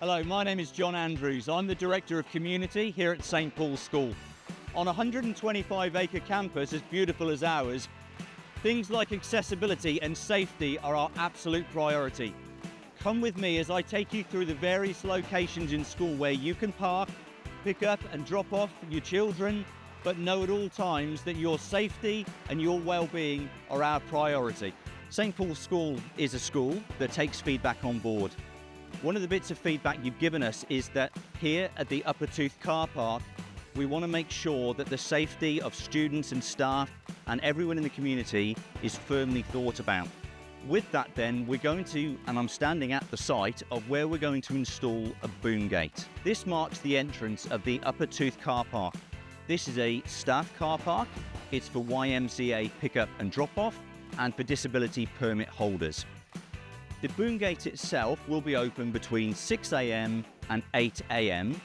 Hello, my name is Jon Andrews. I'm the Director of Community here at St Paul's School. On a 125-acre campus as beautiful as ours, things like accessibility and safety are our absolute priority. Come with me as I take you through the various locations in school where you can park, pick up and drop off your children, but know at all times that your safety and your well-being are our priority. St Paul's School is a school that takes feedback on board. One of the bits of feedback you've given us is that here at the Upper Tooth car park, we want to make sure that the safety of students and staff and everyone in the community is firmly thought about. With that then, we're going to, and I'm standing at the site of where we're going to install a boom gate. This marks the entrance of the Upper Tooth car park. This is a staff car park. It's for YMCA pickup and drop off and for disability permit holders. The boom gate itself will be open between 6 a.m. and 8 a.m.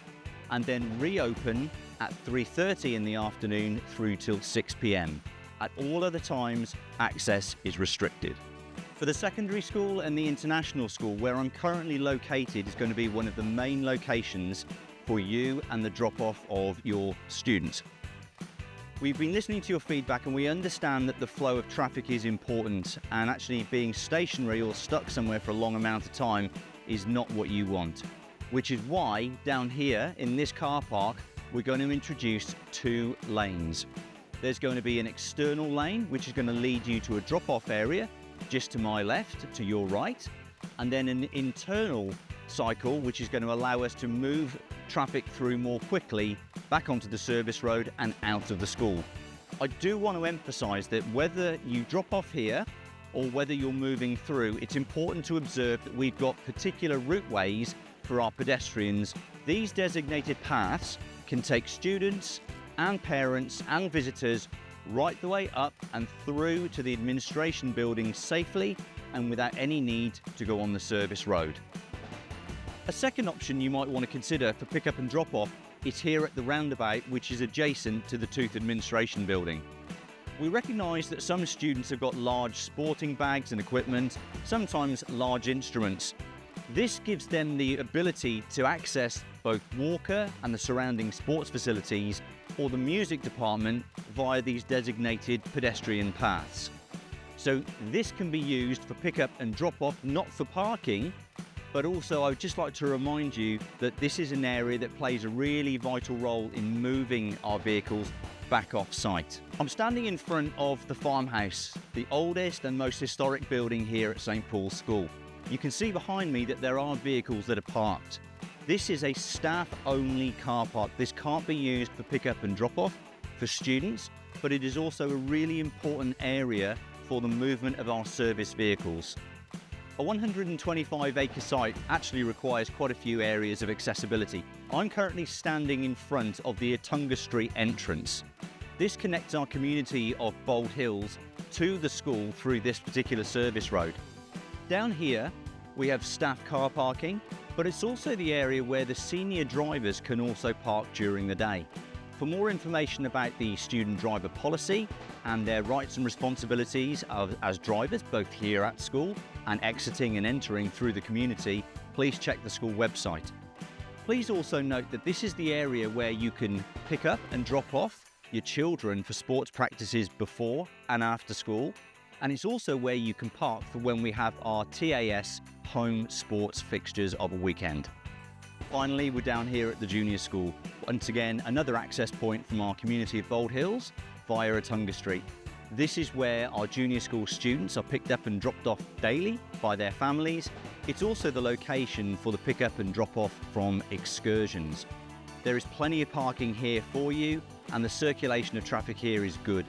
and then reopen at 3:30 in the afternoon through till 6 p.m. At all other times, access is restricted. For the secondary school and the international school, where I'm currently located, is going to be one of the main locations for you and the drop-off of your students. We've been listening to your feedback and we understand that the flow of traffic is important, and actually being stationary or stuck somewhere for a long amount of time is not what you want. Which is why down here in this car park, we're going to introduce 2 lanes. There's going to be an external lane, which is going to lead you to a drop-off area just to my left, to your right, and then an internal cycle, which is going to allow us to move traffic through more quickly back onto the service road and out of the school. I do want to emphasize that whether you drop off here or whether you're moving through, it's important to observe that we've got particular routeways for our pedestrians. These designated paths can take students and parents and visitors right the way up and through to the administration building safely and without any need to go on the service road. A second option you might want to consider for pick-up and drop-off is here at the roundabout, which is adjacent to the Tooth Administration Building. We recognise that some students have got large sporting bags and equipment, sometimes large instruments. This gives them the ability to access both Walker and the surrounding sports facilities or the music department via these designated pedestrian paths. So this can be used for pick-up and drop-off, not for parking, but also I would just like to remind you that this is an area that plays a really vital role in moving our vehicles back off site. I'm standing in front of the farmhouse, the oldest and most historic building here at St Paul's School. You can see behind me that there are vehicles that are parked. This is a staff-only car park. This can't be used for pick-up and drop-off for students, but it is also a really important area for the movement of our service vehicles. A 125-acre site actually requires quite a few areas of accessibility. I'm currently standing in front of the Attunga Street entrance. This connects our community of Bald Hills to the school through this particular service road. Down here, we have staff car parking, but it's also the area where the senior drivers can also park during the day. For more information about the student driver policy and their rights and responsibilities as drivers, both here at school and exiting and entering through the community, please check the school website. Please also note that this is the area where you can pick up and drop off your children for sports practices before and after school. And it's also where you can park for when we have our TAS home sports fixtures of a weekend. Finally, we're down here at the junior school. Once again, another access point from our community of Bald Hills via Attunga Street. This is where our junior school students are picked up and dropped off daily by their families. It's also the location for the pick-up and drop-off from excursions. There is plenty of parking here for you, and the circulation of traffic here is good.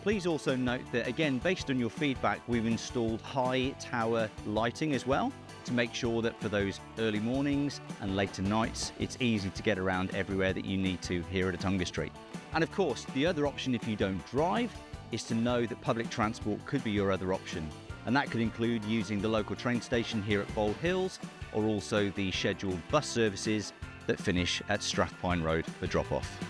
Please also note that, again, based on your feedback, we've installed high tower lighting as well to make sure that for those early mornings and later nights, it's easy to get around everywhere that you need to here at Attunga Street. And of course, the other option if you don't drive is to know that public transport could be your other option. And that could include using the local train station here at Bald Hills, or also the scheduled bus services that finish at Strathpine Road for drop-off.